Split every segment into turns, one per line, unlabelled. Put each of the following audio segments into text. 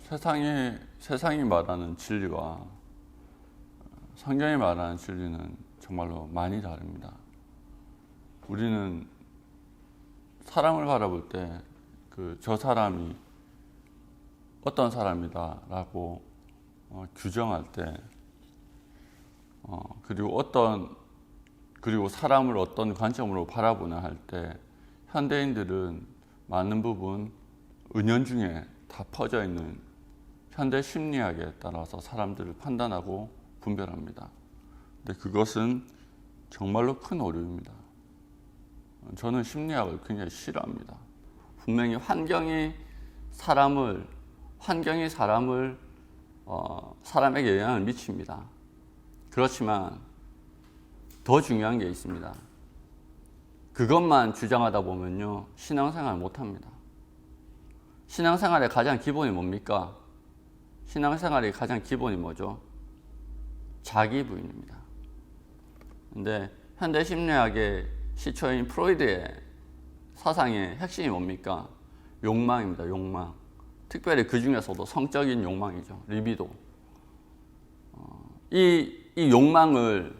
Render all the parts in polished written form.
세상이 말하는 진리와 성경이 말하는 진리는 정말로 많이 다릅니다. 우리는 사람을 바라볼 때 저 사람이 어떤 사람이다라고 규정할 때 그리고 사람을 어떤 관점으로 바라보나 할 때 현대인들은 많은 부분 은연중에 다 퍼져 있는 현대 심리학에 따라서 사람들을 판단하고 분별합니다. 근데 그것은 정말로 큰 오류입니다. 저는 심리학을 굉장히 싫어합니다. 분명히 환경이 사람에게 영향을 미칩니다. 그렇지만 더 중요한 게 있습니다. 그것만 주장하다 보면요, 신앙생활 못합니다. 신앙생활의 가장 기본이 뭡니까? 신앙생활의 가장 기본이 뭐죠? 자기 부인입니다. 근데 현대 심리학의 시초인 프로이드의 사상의 핵심이 뭡니까? 욕망입니다. 욕망. 특별히 그 중에서도 성적인 욕망이죠. 리비도. 이 욕망을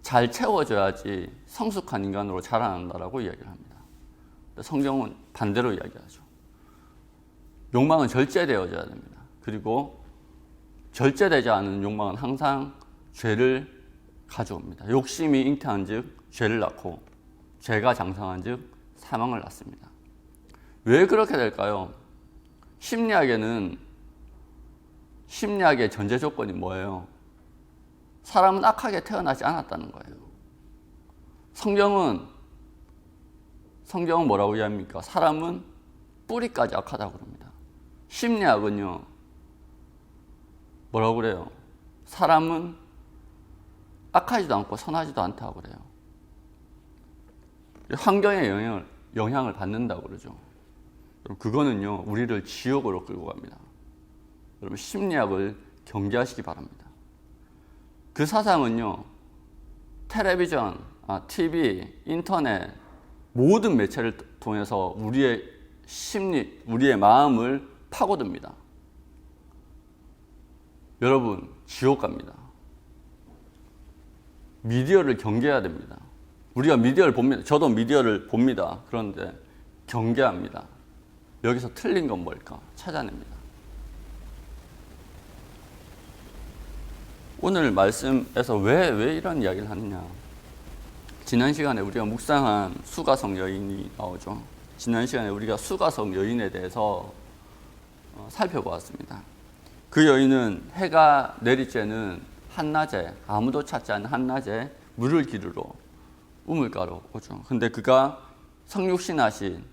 잘 채워줘야지 성숙한 인간으로 자라난다라고 이야기를 합니다. 성경은 반대로 이야기하죠. 욕망은 절제되어져야 됩니다. 그리고 절제되지 않은 욕망은 항상 죄를 가져옵니다. 욕심이 잉태한 즉 죄를 낳고 죄가 장성한 즉 사망을 낳습니다. 왜 그렇게 될까요? 심리학의 전제 조건이 뭐예요? 사람은 악하게 태어나지 않았다는 거예요. 성경은 뭐라고 이야기합니까? 사람은 뿌리까지 악하다고 그럽니다. 심리학은요, 뭐라고 그래요? 사람은 악하지도 않고 선하지도 않다고 그래요. 환경의 영향을 받는다고 그러죠. 그거는요, 우리를 지옥으로 끌고 갑니다. 여러분, 심리학을 경계하시기 바랍니다. 그 사상은요, 텔레비전, TV, 인터넷, 모든 매체를 통해서 우리의 우리의 마음을 파고듭니다. 여러분, 지옥 갑니다. 미디어를 경계해야 됩니다. 우리가 미디어를 봅니다. 저도 미디어를 봅니다. 그런데 경계합니다. 여기서 틀린 건 뭘까? 찾아냅니다. 오늘 말씀에서 왜 이런 이야기를 하느냐? 지난 시간에 우리가 묵상한 수가성 여인이 나오죠. 지난 시간에 우리가 수가성 여인에 대해서 살펴보았습니다. 그 여인은 해가 내리쬐는 한낮에, 아무도 찾지 않는 한낮에 물을 기르러 우물가로 오죠. 근데 그가 성육신하신,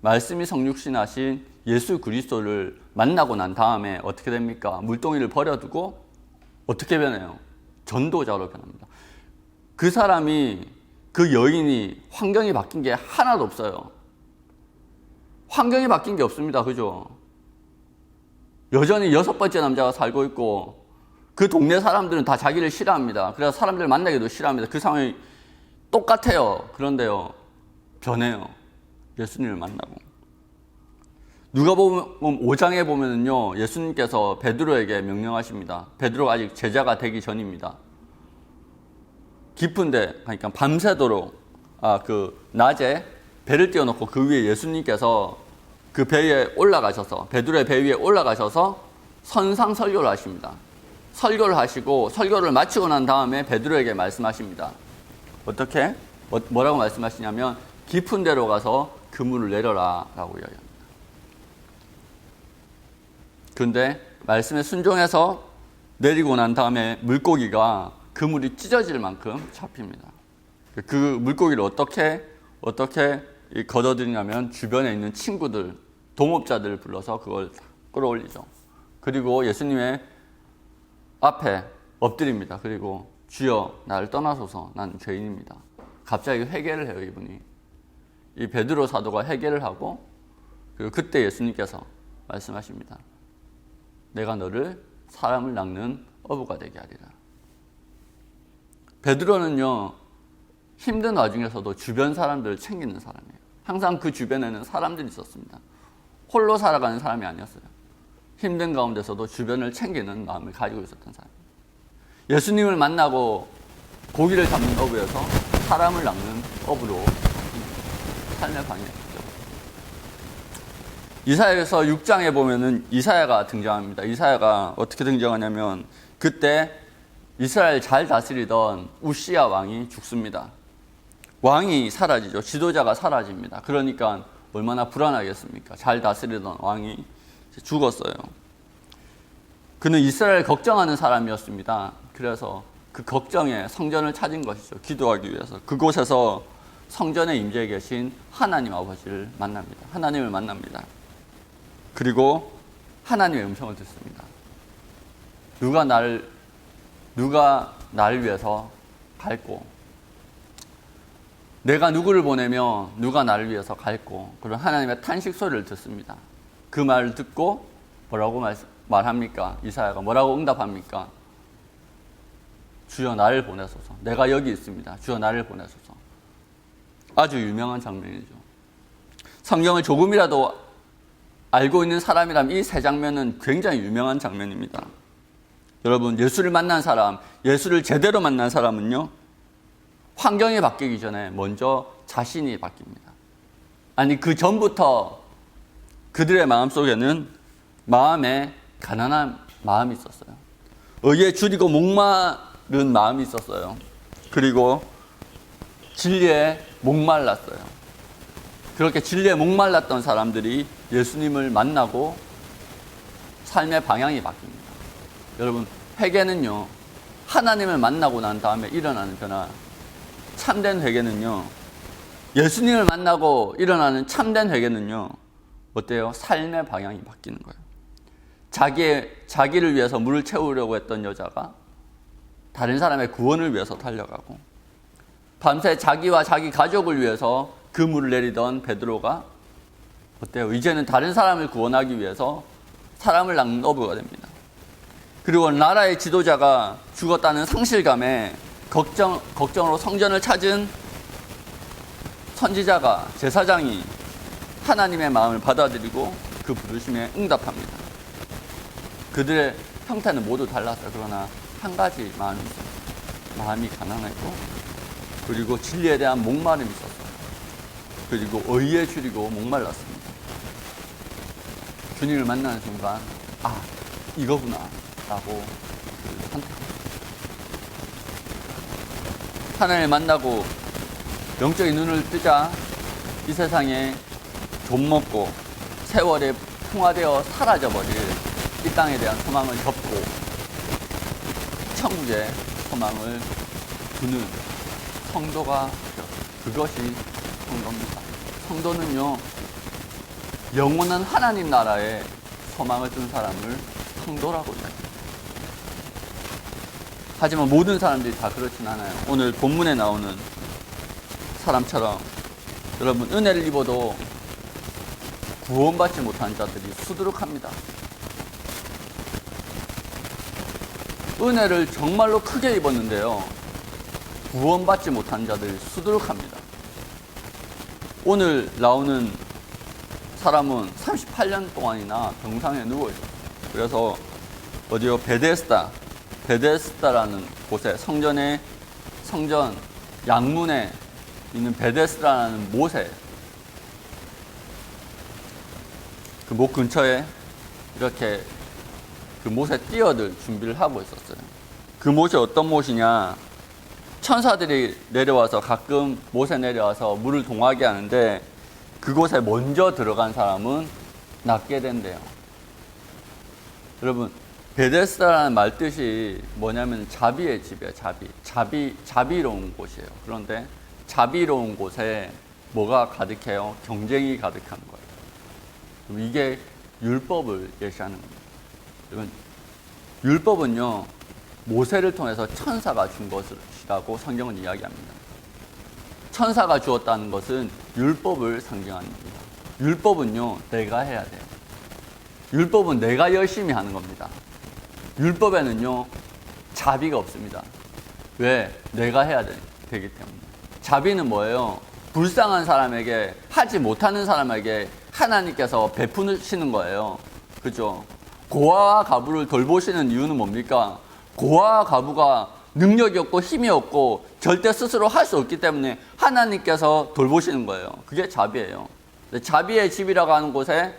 말씀이 성육신하신 예수 그리스도를 만나고 난 다음에 어떻게 됩니까? 물동이를 버려두고 어떻게 변해요? 전도자로 변합니다. 그 여인이 환경이 바뀐 게 하나도 없어요. 환경이 바뀐 게 없습니다. 그죠? 여전히 6번째 남자가 살고 있고, 그 동네 사람들은 다 자기를 싫어합니다. 그래서 사람들 만나기도 싫어합니다. 그 상황이 똑같아요. 그런데요, 변해요. 예수님을 만나고. 누가복음 5장에 보면은요, 예수님께서 베드로에게 명령하십니다. 베드로가 아직 제자가 되기 전입니다. 깊은데, 그러니까 밤새도록, 낮에 배를 띄워놓고 그 위에 예수님께서 그 배에 올라가셔서, 베드로의 배 위에 올라가셔서 선상 설교를 하십니다. 설교를 하시고, 설교를 마치고 난 다음에 베드로에게 말씀하십니다. 어떻게? 뭐라고 말씀하시냐면, 깊은 데로 가서 그물을 내려라 라고 이야기합니다. 그런데 말씀에 순종해서 내리고 난 다음에 물고기가 그물이 찢어질 만큼 잡힙니다. 그 물고기를 어떻게 걷어들이냐면 주변에 있는 친구들, 동업자들을 불러서 그걸 끌어올리죠. 그리고 예수님의 앞에 엎드립니다. 그리고 주여 나를 떠나소서 난 죄인입니다. 갑자기 회개를 해요. 이분이. 이 베드로 사도가 회개를 하고, 그리고 그때 예수님께서 말씀하십니다. 내가 너를 사람을 낚는 어부가 되게 하리라. 베드로는요, 힘든 와중에서도 주변 사람들을 챙기는 사람이에요. 항상 그 주변에는 사람들이 있었습니다. 홀로 살아가는 사람이 아니었어요. 힘든 가운데서도 주변을 챙기는 마음을 가지고 있었던 사람. 예수님을 만나고 고기를 잡는 어부에서 사람을 낚는 어부로 삶의 방향이었죠. 이사야에서 6장에 보면은 이사야가 등장합니다. 이사야가 어떻게 등장하냐면 그때 이스라엘 잘 다스리던 우시야 왕이 죽습니다. 왕이 사라지죠. 지도자가 사라집니다. 그러니까 얼마나 불안하겠습니까? 잘 다스리던 왕이 죽었어요. 그는 이스라엘 걱정하는 사람이었습니다. 그래서 그 걱정에 성전을 찾은 것이죠. 기도하기 위해서. 그곳에서 성전에 임재해 계신 하나님 아버지를 만납니다. 하나님을 만납니다. 그리고 하나님의 음성을 듣습니다. 누가 나를 위해서 갈고, 내가 누구를 보내며 누가 나를 위해서 갈고, 그런 하나님의 탄식 소리를 듣습니다. 그 말을 듣고 뭐라고 말합니까? 이사야가 뭐라고 응답합니까? 주여 나를 보내소서. 내가 여기 있습니다. 주여 나를 보내소서. 아주 유명한 장면이죠. 성경을 조금이라도 알고 있는 사람이라면 이 세 장면은 굉장히 유명한 장면입니다. 여러분, 예수를 만난 사람, 예수를 제대로 만난 사람은요, 환경이 바뀌기 전에 먼저 자신이 바뀝니다. 아니, 그 전부터 그들의 마음속에는 마음에 가난한 마음이 있었어요. 의에 줄이고 목마른 마음이 있었어요. 그리고 진리에 목말랐어요. 그렇게 진리에 목말랐던 사람들이 예수님을 만나고 삶의 방향이 바뀝니다. 여러분, 회개는요, 하나님을 만나고 난 다음에 일어나는 변화, 참된 회개는요, 예수님을 만나고 일어나는 참된 회개는요, 어때요? 삶의 방향이 바뀌는 거예요. 자기를 위해서 물을 채우려고 했던 여자가 다른 사람의 구원을 위해서 달려가고, 밤새 자기와 자기 가족을 위해서 그 물을 내리던 베드로가 어때요? 이제는 다른 사람을 구원하기 위해서 사람을 낚는 어부가 됩니다. 그리고 나라의 지도자가 죽었다는 상실감에 걱정으로 성전을 찾은 선지자가, 제사장이 하나님의 마음을 받아들이고 그 부르심에 응답합니다. 그들의 형태는 모두 달랐어요. 그러나 한 가지 마음이 있었어요. 마음이 가난했고, 그리고 진리에 대한 목마름이 있었어요. 그리고 의에 줄이고 목말랐습니다. 주님을 만나는 순간, 아, 이거구나 라고 선택합니다. 하나님을 만나고 영적인 눈을 뜨자 이 세상에 좀먹고 세월에 풍화되어 사라져버릴 이 땅에 대한 소망을 접고 천국의 소망을 두는 성도가 되었습니다. 그것이 성도입니다. 성도는요, 영원한 하나님 나라에 소망을 둔 사람을 성도라고 이야기합니다. 하지만 모든 사람들이 다 그렇진 않아요. 오늘 본문에 나오는 사람처럼 여러분, 은혜를 입어도 구원받지 못한 자들이 수두룩합니다. 은혜를 정말로 크게 입었는데요, 구원받지 못한 자들이 수두룩합니다. 오늘 나오는 사람은 38년 동안이나 병상에 누워있어요. 그래서 어디요? 베데스다라는 곳에, 성전 양문에 있는 베데스다라는 못에, 그 못 근처에 이렇게 그 못에 뛰어들 준비를 하고 있었어요. 그 못이 어떤 못이냐? 천사들이 내려와서 가끔 못에 내려와서 물을 동하게 하는데, 그곳에 먼저 들어간 사람은 낫게 된대요. 여러분, 베데스다라는 말 뜻이 뭐냐면 자비의 집이에요. 자비로운 곳이에요. 그런데 자비로운 곳에 뭐가 가득해요? 경쟁이 가득한 거예요. 이게 율법을 예시하는 겁니다. 여러분, 율법은요, 모세를 통해서 천사가 준 것이라고 성경은 이야기합니다. 천사가 주었다는 것은 율법을 상징하는 겁니다. 율법은요, 내가 해야 돼요. 율법은 내가 열심히 하는 겁니다. 율법에는요, 자비가 없습니다. 왜? 내가 해야 되기 때문에. 자비는 뭐예요? 불쌍한 사람에게, 하지 못하는 사람에게 하나님께서 베푸시는 거예요. 그죠? 고아와 과부를 돌보시는 이유는 뭡니까? 고아와 과부가 능력이 없고 힘이 없고 절대 스스로 할 수 없기 때문에 하나님께서 돌보시는 거예요. 그게 자비예요. 자비의 집이라고 하는 곳에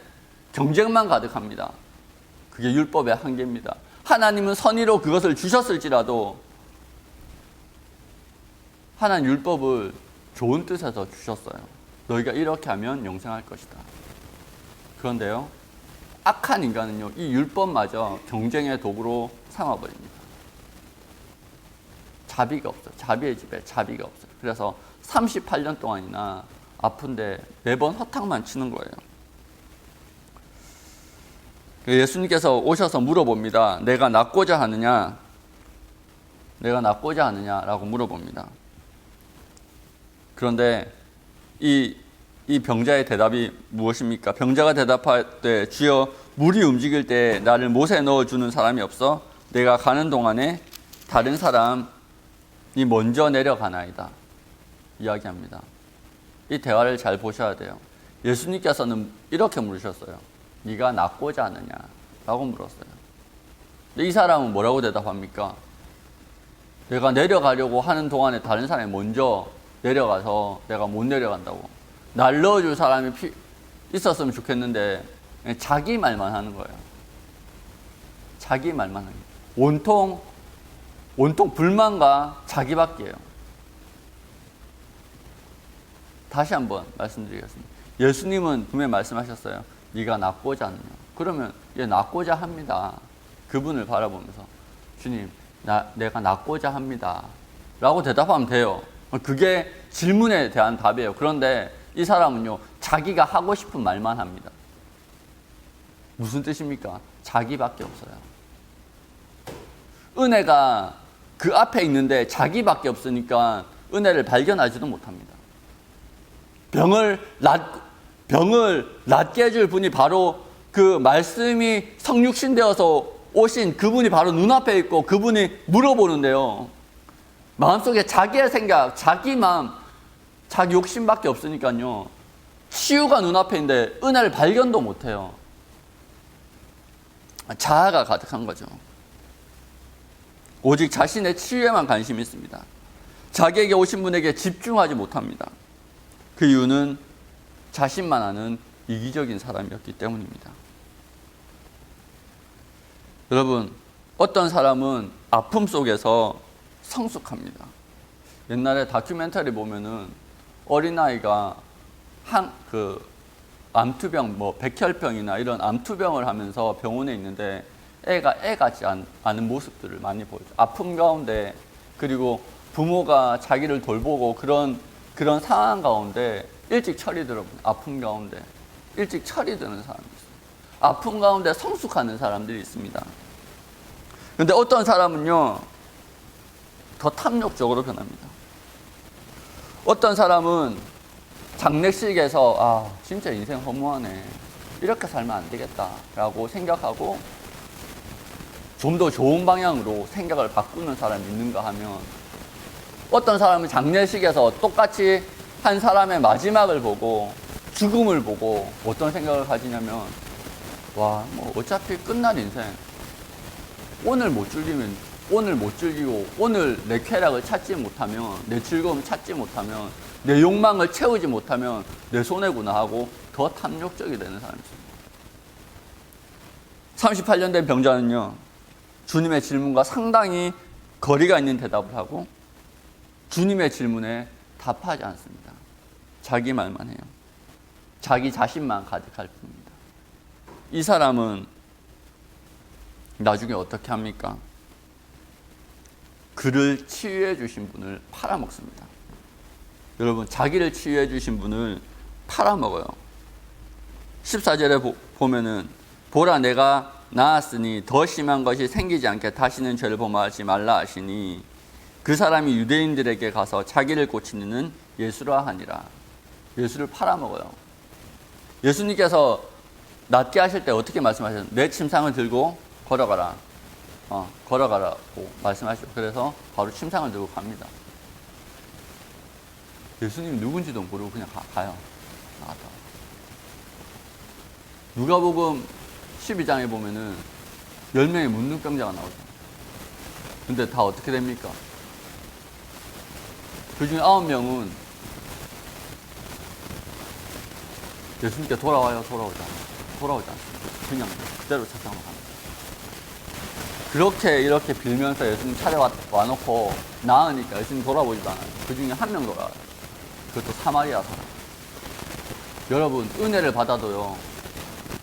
경쟁만 가득합니다. 그게 율법의 한계입니다. 하나님은 선의로 그것을 주셨을지라도 하나님 율법을 좋은 뜻에서 주셨어요. 너희가 이렇게 하면 영생할 것이다. 그런데요, 악한 인간은요, 이 율법마저 경쟁의 도구로 삼아버립니다. 자비가 없어요. 자비의 집에 자비가 없어요. 그래서 38년 동안이나 아픈데 매번 허탕만 치는 거예요. 예수님께서 오셔서 물어봅니다. 내가 낫고자 하느냐? 내가 낫고자 하느냐라고 물어봅니다. 그런데 이 병자의 대답이 무엇입니까? 병자가 대답할 때 주여 물이 움직일 때 나를 못에 넣어주는 사람이 없어 내가 가는 동안에 다른 사람이 먼저 내려가나이다 이야기합니다. 이 대화를 잘 보셔야 돼요. 예수님께서는 이렇게 물으셨어요. 네가 낫고자 하느냐? 라고 물었어요. 근데 이 사람은 뭐라고 대답합니까? 내가 내려가려고 하는 동안에 다른 사람이 먼저 내려가서 내가 못 내려간다고. 날 넣어줄 사람이 있었으면 좋겠는데 자기 말만 하는 거예요. 자기 말만 하는 거예요. 온통 불만과 자기밖에요. 다시 한번 말씀드리겠습니다. 예수님은 분명히 말씀하셨어요. 네가 낫고자 하느냐. 그러면 얘 낫고자 합니다. 그분을 바라보면서 주님 내가 낫고자 합니다. 라고 대답하면 돼요. 그게 질문에 대한 답이에요. 그런데 이 사람은요, 자기가 하고 싶은 말만 합니다. 무슨 뜻입니까? 자기밖에 없어요. 은혜가 그 앞에 있는데 자기밖에 없으니까 은혜를 발견하지도 못합니다. 병을 낫게 해줄 분이 바로 그 말씀이 성육신 되어서 오신 그분이 바로 눈앞에 있고 그분이 물어보는데요. 마음속에 자기의 생각, 자기 마음, 자기 욕심밖에 없으니까요. 치유가 눈앞에 있는데 은혜를 발견도 못해요. 자아가 가득한 거죠. 오직 자신의 치유에만 관심이 있습니다. 자기에게 오신 분에게 집중하지 못합니다. 그 이유는 자신만 아는 이기적인 사람이었기 때문입니다. 여러분, 어떤 사람은 아픔 속에서 성숙합니다. 옛날에 다큐멘터리 보면은 어린아이가 암투병, 백혈병이나 이런 암투병을 하면서 병원에 있는데 애 같지 않은 모습들을 많이 보여요. 아픔 가운데, 그리고 부모가 자기를 돌보고 그런 상황 가운데 일찍 철이 들어버려요. 아픔 가운데 일찍 철이 드는 사람이 있어요. 아픔 가운데 성숙하는 사람들이 있습니다. 그런데 어떤 사람은요, 더 탐욕적으로 변합니다. 어떤 사람은 장례식에서 진짜 인생 허무하네, 이렇게 살면 안 되겠다라고 생각하고 좀 더 좋은 방향으로 생각을 바꾸는 사람이 있는가 하면, 어떤 사람은 장례식에서 똑같이 한 사람의 마지막을 보고 죽음을 보고 어떤 생각을 가지냐면, 어차피 끝날 인생, 오늘 못 즐기고 오늘 내 쾌락을 찾지 못하면, 내 즐거움을 찾지 못하면, 내 욕망을 채우지 못하면 내 손해구나 하고 더 탐욕적이 되는 사람이 있습니다. 38년 된 병자는요, 주님의 질문과 상당히 거리가 있는 대답을 하고 주님의 질문에 답하지 않습니다. 자기 말만 해요. 자기 자신만 가득할 뿐입니다. 이 사람은 나중에 어떻게 합니까? 그를 치유해 주신 분을 팔아먹습니다. 여러분, 자기를 치유해 주신 분을 팔아먹어요. 14절에 보면은 보라 내가 나았으니 더 심한 것이 생기지 않게 다시는 죄를 범하지 말라 하시니 그 사람이 유대인들에게 가서 자기를 고치는 이는 예수라 하니라. 예수를 팔아먹어요. 예수님께서 낫게 하실 때 어떻게 말씀하셨어요? 내 침상을 들고 걸어가라. 걸어가라고 말씀하시고, 그래서 바로 침상을 들고 갑니다. 예수님이 누군지도 모르고 그냥 가요. 누가복음 12장에 보면은 10명의 문둥병자가 나오잖아요. 근데 다 어떻게 됩니까? 그 중에 9명은 예수님께 돌아오지 않습니다. 그냥 그대로 세상으로 갑니다. 그렇게 이렇게 빌면서 예수님 와놓고 나으니까 예수님 돌아보지도 않아요. 그 중에 1명 돌아와요. 그것도 사마리아 사람. 여러분, 은혜를 받아도요,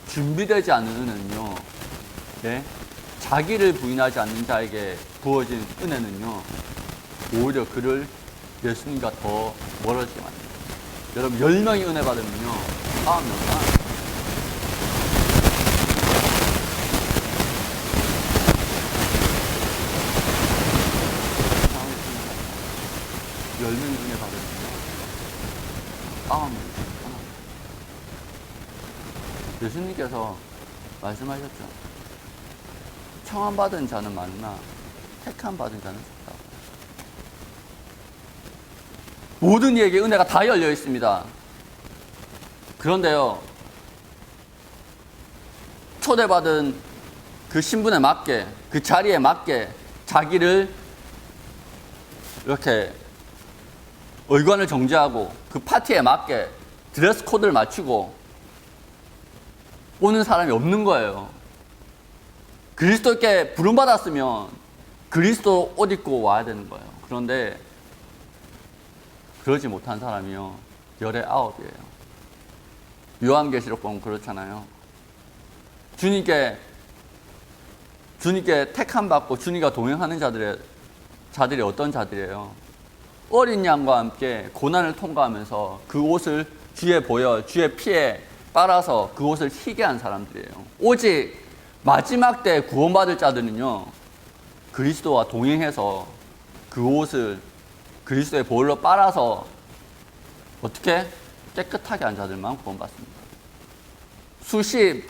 준비되지 않은 은혜는요, 네? 자기를 부인하지 않는 자에게 부어진 은혜는요, 오히려 그를 예수님과 더 멀어지게 만듭니다. 여러분, 10명이 은혜 받으면요, 9명만 10명이 은혜 받으면요, 9명이 예수님께서 말씀하셨죠. 청함받은 자는 많으나 택함 받은 자는 적다. 모든 이에게 은혜가 다 열려 있습니다. 그런데요, 초대받은 그 신분에 맞게, 그 자리에 맞게 자기를 이렇게 의관을 정지하고 그 파티에 맞게 드레스 코드를 맞추고 오는 사람이 없는 거예요. 그리스도께 부름받았으면 그리스도 옷 입고 와야 되는 거예요. 그런데 그러지 못한 사람이요, 열의 9이에요. 요한계시록 보면 그렇잖아요. 주님께 택함 받고 주님과 동행하는 자들이 어떤 자들이에요? 어린 양과 함께 고난을 통과하면서 그 옷을 주의 피에 빨아서 그 옷을 희게 한 사람들이에요. 오직 마지막 때 구원받을 자들은요, 그리스도와 동행해서 그 옷을 그리스도의 보혈로 빨아서 어떻게 깨끗하게 한 자들만 구원받습니다. 수십,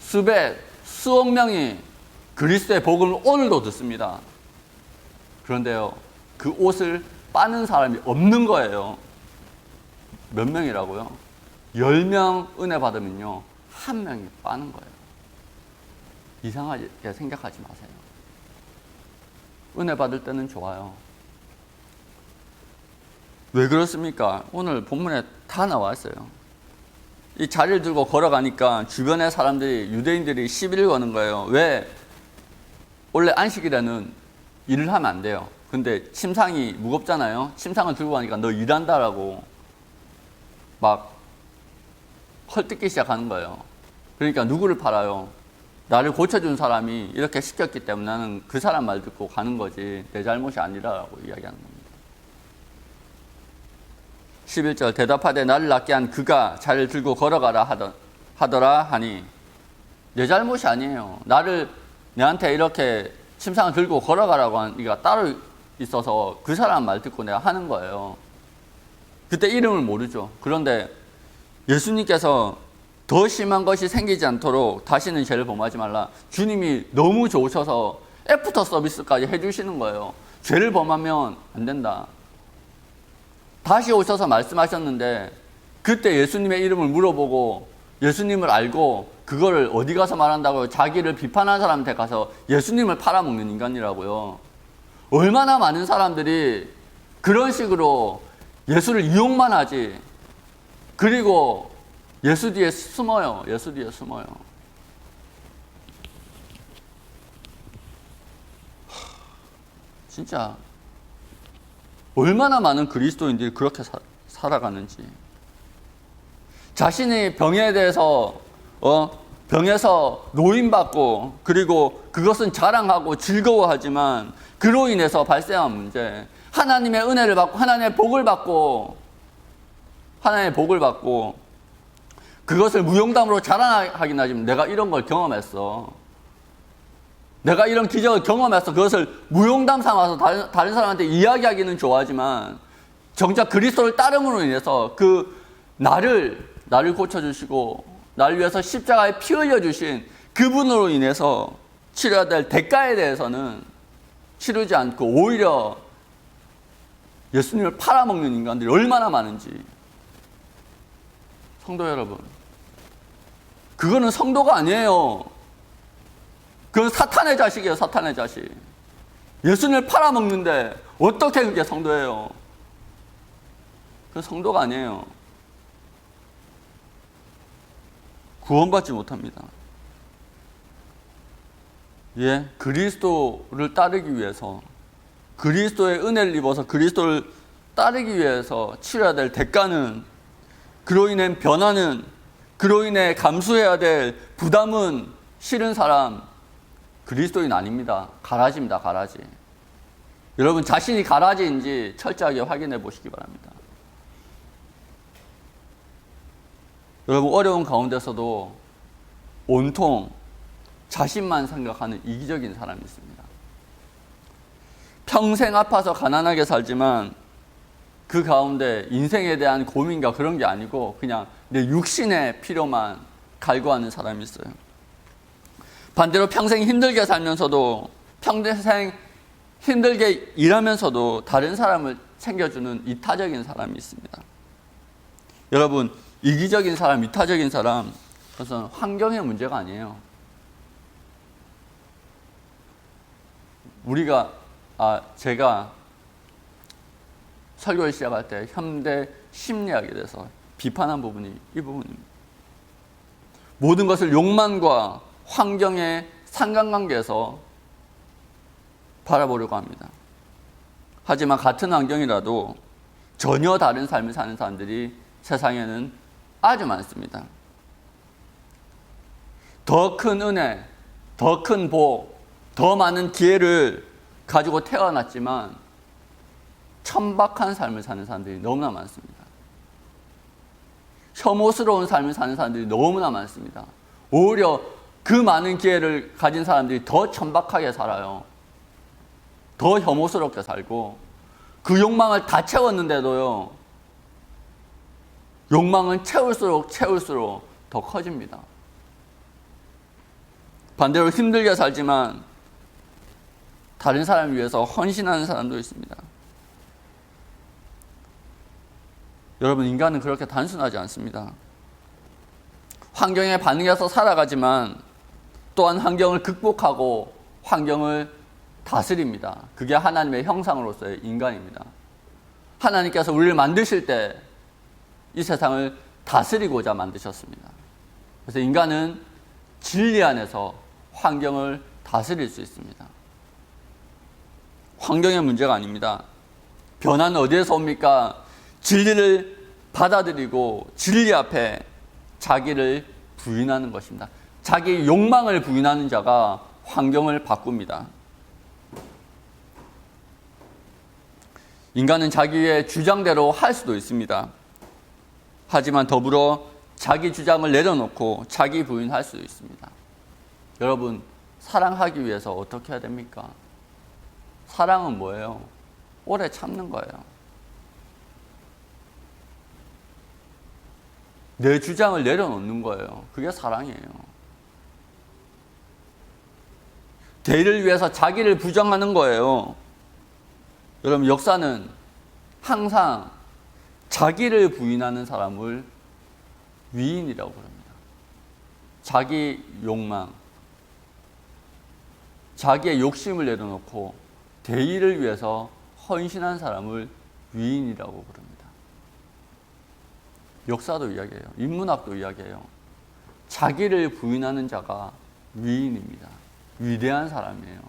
수백, 수억 명이 그리스도의 복음을 오늘도 듣습니다. 그런데요, 그 옷을 빠는 사람이 없는 거예요. 몇 명이라고요? 10명 은혜 받으면요, 1명이 빠는 거예요. 이상하게 생각하지 마세요. 은혜 받을 때는 좋아요. 왜 그렇습니까? 오늘 본문에 다 나와 있어요. 이 자리를 들고 걸어가니까 주변의 사람들이, 유대인들이 시비를 거는 거예요. 왜? 원래 안식일에는 일을 하면 안 돼요. 근데 침상이 무겁잖아요. 침상을 들고 가니까 너 일한다라고 막 헐뜯기 시작하는 거예요. 그러니까 누구를 팔아요? 나를 고쳐준 사람이 이렇게 시켰기 때문에 나는 그 사람 말 듣고 가는 거지 내 잘못이 아니라고 이야기하는 겁니다. 11절 대답하되 나를 낫게 한 그가 자리를 들고 걸어가라 하더라 하니 내 잘못이 아니에요. 내한테 이렇게 침상을 들고 걸어가라고 하니까 따로 있어서 그 사람 말 듣고 내가 하는 거예요. 그때 이름을 모르죠. 그런데 예수님께서 더 심한 것이 생기지 않도록 다시는 죄를 범하지 말라. 주님이 너무 좋으셔서 애프터 서비스까지 해주시는 거예요. 죄를 범하면 안 된다. 다시 오셔서 말씀하셨는데 그때 예수님의 이름을 물어보고 예수님을 알고 그거를 어디 가서 말한다고요? 자기를 비판한 사람한테 가서 예수님을 팔아먹는 인간이라고요. 얼마나 많은 사람들이 그런 식으로 예수를 이용만 하지. 그리고 예수 뒤에 숨어요. 진짜 얼마나 많은 그리스도인들이 그렇게 살아가는지. 자신이 병에 대해서 병에서 노임받고 그리고 그것은 자랑하고 즐거워하지만 그로 인해서 발생한 문제, 하나님의 은혜를 받고 하나님의 복을 받고 그것을 무용담으로 자랑하긴 하지만 내가 이런 걸 경험했어. 내가 이런 기적을 경험해서 그것을 무용담 삼아서 다른 사람한테 이야기하기는 좋아하지만 정작 그리스도를 따름으로 인해서 그 나를 고쳐주시고 나를 위해서 십자가에 피 흘려주신 그분으로 인해서 치러야 될 대가에 대해서는 치르지 않고 오히려 예수님을 팔아먹는 인간들이 얼마나 많은지. 성도 여러분, 그거는 성도가 아니에요. 그건 사탄의 자식이에요, 사탄의 자식. 예수님을 팔아먹는데 어떻게 그게 성도예요? 그 성도가 아니에요. 구원받지 못합니다. 예, 그리스도를 따르기 위해서, 그리스도의 은혜를 입어서 그리스도를 따르기 위해서 치러야 될 대가는, 그로 인해 변화는, 그로 인해 감수해야 될 부담은 싫은 사람, 그리스도인 아닙니다. 가라지입니다, 가라지. 여러분 자신이 가라지인지 철저하게 확인해 보시기 바랍니다. 여러분 어려운 가운데서도 온통 자신만 생각하는 이기적인 사람이 있습니다. 평생 아파서 가난하게 살지만 그 가운데 인생에 대한 고민과 그런 게 아니고 그냥 내 육신의 필요만 갈구하는 사람이 있어요. 반대로 평생 힘들게 살면서도, 평생 힘들게 일하면서도 다른 사람을 챙겨주는 이타적인 사람이 있습니다. 여러분, 이기적인 사람, 이타적인 사람, 그것은 환경의 문제가 아니에요. 제가 설교를 시작할 때 현대 심리학에 대해서 비판한 부분이 이 부분입니다. 모든 것을 욕망과 환경의 상관관계에서 바라보려고 합니다. 하지만 같은 환경이라도 전혀 다른 삶을 사는 사람들이 세상에는 아주 많습니다. 더 큰 은혜, 더 큰 복, 더 많은 기회를 가지고 태어났지만 천박한 삶을 사는 사람들이 너무나 많습니다. 혐오스러운 삶을 사는 사람들이 너무나 많습니다. 오히려 그 많은 기회를 가진 사람들이 더 천박하게 살아요. 더 혐오스럽게 살고, 그 욕망을 다 채웠는데도요, 욕망은 채울수록 더 커집니다. 반대로 힘들게 살지만 다른 사람을 위해서 헌신하는 사람도 있습니다. 여러분, 인간은 그렇게 단순하지 않습니다. 환경에 반응해서 살아가지만 또한 환경을 극복하고 환경을 다스립니다. 그게 하나님의 형상으로서의 인간입니다. 하나님께서 우리를 만드실 때 이 세상을 다스리고자 만드셨습니다. 그래서 인간은 진리 안에서 환경을 다스릴 수 있습니다. 환경의 문제가 아닙니다. 변화는 어디에서 옵니까? 진리를 받아들이고 진리 앞에 자기를 부인하는 것입니다. 자기 욕망을 부인하는 자가 환경을 바꿉니다. 인간은 자기의 주장대로 할 수도 있습니다. 하지만 더불어 자기 주장을 내려놓고 자기 부인할 수도 있습니다. 여러분, 사랑하기 위해서 어떻게 해야 됩니까? 사랑은 뭐예요? 오래 참는 거예요. 내 주장을 내려놓는 거예요. 그게 사랑이에요. 대의를 위해서 자기를 부정하는 거예요. 여러분, 역사는 항상 자기를 부인하는 사람을 위인이라고 부릅니다. 자기 욕망, 자기의 욕심을 내려놓고 대의를 위해서 헌신한 사람을 위인이라고 부릅니다. 역사도 이야기해요. 인문학도 이야기해요. 자기를 부인하는 자가 위인입니다. 위대한 사람이에요.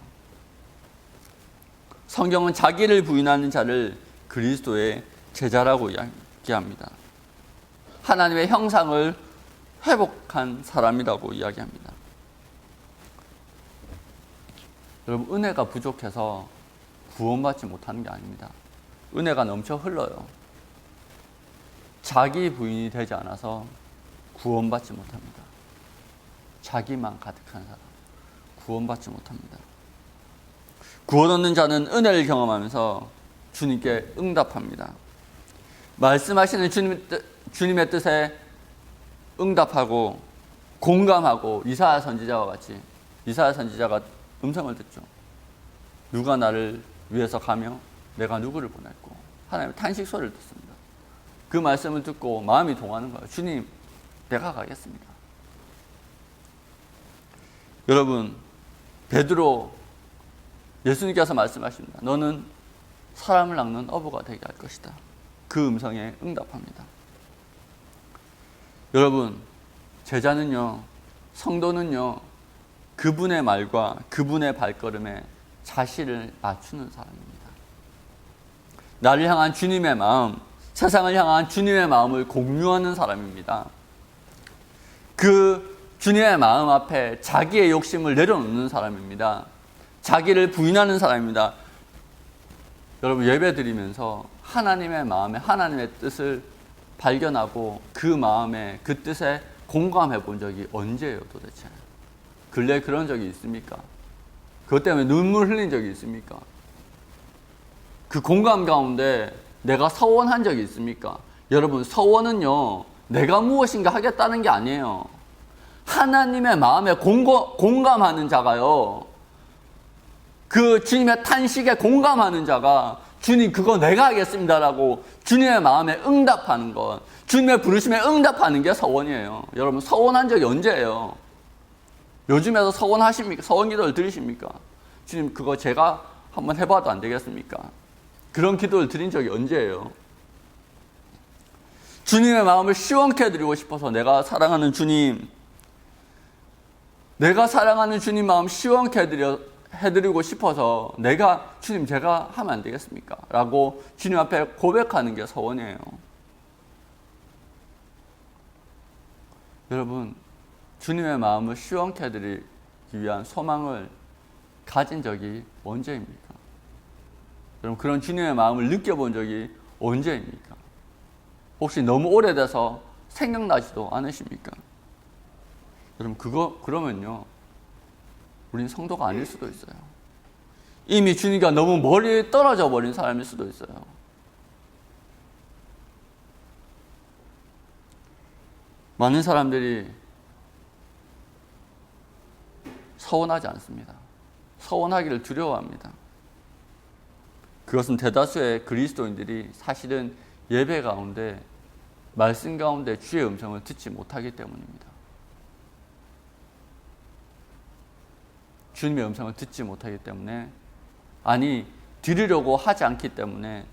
성경은 자기를 부인하는 자를 그리스도의 제자라고 이야기합니다. 하나님의 형상을 회복한 사람이라고 이야기합니다. 여러분, 은혜가 부족해서 구원받지 못하는 게 아닙니다. 은혜가 넘쳐 흘러요. 자기 부인이 되지 않아서 구원받지 못합니다. 자기만 가득한 사람, 구원받지 못합니다. 구원 얻는 자는 은혜를 경험하면서 주님께 응답합니다. 말씀하시는 주님의 뜻에 응답하고 공감하고, 이사야 선지자와 같이 이사야 선지자가 음성을 듣죠. 누가 나를 위해서 가며 내가 누구를 보낼고, 하나님의 탄식 소리를 듣습니다. 그 말씀을 듣고 마음이 동하는 거예요. 주님, 내가 가겠습니다. 여러분, 베드로, 예수님께서 말씀하십니다. 너는 사람을 낚는 어부가 되게 할 것이다. 그 음성에 응답합니다. 여러분, 제자는요, 성도는요, 그분의 말과 그분의 발걸음에 자신을 맞추는 사람입니다. 나를 향한 주님의 마음, 세상을 향한 주님의 마음을 공유하는 사람입니다. 그 주님의 마음 앞에 자기의 욕심을 내려놓는 사람입니다. 자기를 부인하는 사람입니다. 여러분, 예배 드리면서 하나님의 마음에 하나님의 뜻을 발견하고 그 마음에 그 뜻에 공감해 본 적이 언제예요 도대체? 근래 그런 적이 있습니까? 그것 때문에 눈물 흘린 적이 있습니까? 그 공감 가운데 내가 서원한 적이 있습니까? 여러분, 서원은요, 내가 무엇인가 하겠다는 게 아니에요. 하나님의 마음에 공감하는 자가요, 그 주님의 탄식에 공감하는 자가 주님 그거 내가 하겠습니다라고 주님의 마음에 응답하는 것, 주님의 부르심에 응답하는 게 서원이에요. 여러분, 서원한 적이 언제예요? 요즘에도 서원하십니까? 서원 기도를 드리십니까? 주님 그거 제가 한번 해봐도 안 되겠습니까? 그런 기도를 드린 적이 언제예요? 주님의 마음을 시원케 해드리고 싶어서 내가 사랑하는 주님 마음 시원케 해드리고 싶어서 내가 주님 제가 하면 안 되겠습니까? 라고 주님 앞에 고백하는 게 서원이에요. 여러분, 주님의 마음을 시원케 해드리기 위한 소망을 가진 적이 언제입니까? 여러분, 그런 주님의 마음을 느껴본 적이 언제입니까? 혹시 너무 오래돼서 생각나지도 않으십니까? 여러분, 그러면요, 우린 성도가 아닐 수도 있어요. 이미 주님과 너무 멀리 떨어져 버린 사람일 수도 있어요. 많은 사람들이 서원하지 않습니다. 서원하기를 두려워합니다. 그것은 대다수의 그리스도인들이 사실은 예배 가운데, 말씀 가운데 주의 음성을 듣지 못하기 때문입니다. 주님의 음성을 듣지 못하기 때문에, 아니 들으려고 하지 않기 때문에,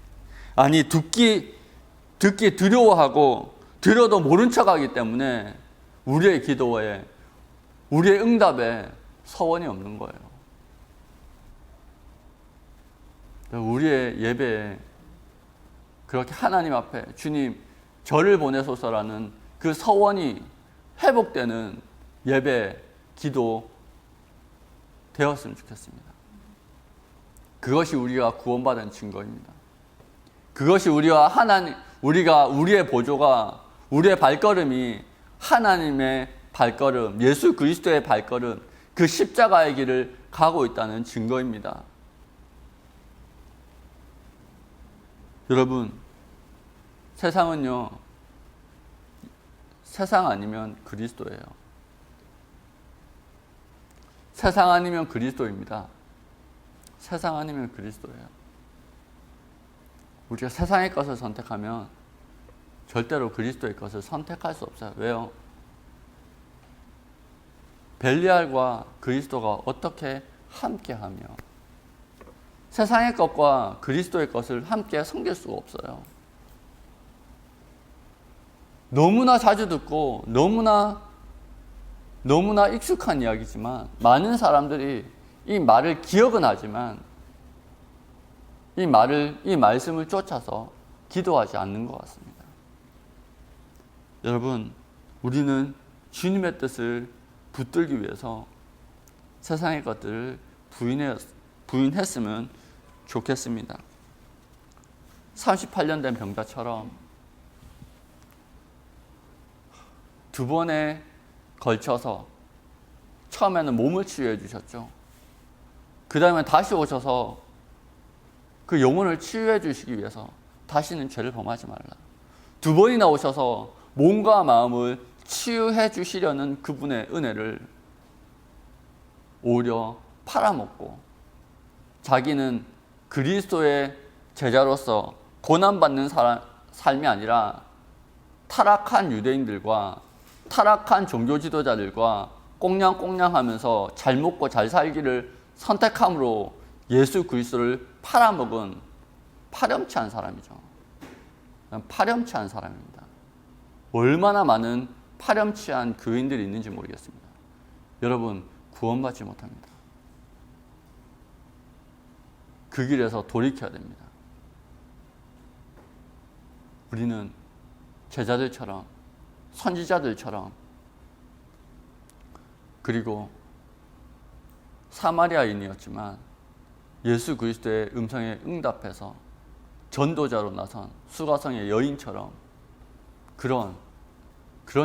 아니 듣기 두려워하고 들어도 모른 척하기 때문에 우리의 기도에, 우리의 응답에 서원이 없는 거예요. 우리의 예배에 그렇게 하나님 앞에 주님 저를 보내소서라는 그 서원이 회복되는 예배, 기도 되었으면 좋겠습니다. 그것이 우리가 구원받은 증거입니다. 그것이 우리의 보조가, 우리의 발걸음이 하나님의 발걸음, 예수 그리스도의 발걸음, 그 십자가의 길을 가고 있다는 증거입니다. 여러분, 세상은요, 세상 아니면 그리스도예요. 세상 아니면 그리스도입니다. 세상 아니면 그리스도예요. 우리가 세상의 것을 선택하면 절대로 그리스도의 것을 선택할 수 없어요. 왜요? 벨리알과 그리스도가 어떻게 함께하며 세상의 것과 그리스도의 것을 함께 섬길 수가 없어요. 너무나 자주 듣고 너무나 익숙한 이야기지만 많은 사람들이 이 말을 기억은 하지만 이 말씀을 쫓아서 기도하지 않는 것 같습니다. 여러분, 우리는 주님의 뜻을 붙들기 위해서 세상의 것들을 부인했으면 좋겠습니다. 38년 된 병자처럼 두 번에 걸쳐서 처음에는 몸을 치유해 주셨죠. 그 다음에 다시 오셔서 그 영혼을 치유해 주시기 위해서 다시는 죄를 범하지 말라. 두 번이나 오셔서 몸과 마음을 치유해 주시려는 그분의 은혜를 오히려 팔아먹고 자기는 그리스도의 제자로서 고난받는 삶이 아니라 타락한 유대인들과 타락한 종교 지도자들과 꽁냥꽁냥하면서 잘 먹고 잘 살기를 선택함으로 예수 그리스도를 팔아먹은 파렴치한 사람이죠. 파렴치한 사람입니다. 얼마나 많은 파렴치한 교인들이 있는지 모르겠습니다. 여러분, 구원받지 못합니다. 그 길에서 돌이켜야 됩니다. 우리는 제자들처럼, 선지자들처럼, 그리고 사마리아인이었지만 예수 그리스도의 음성에 응답해서 전도자로 나선 수가성의 여인처럼 그런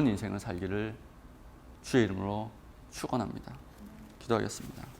인생을 살기를 주의 이름으로 축원합니다. 기도하겠습니다.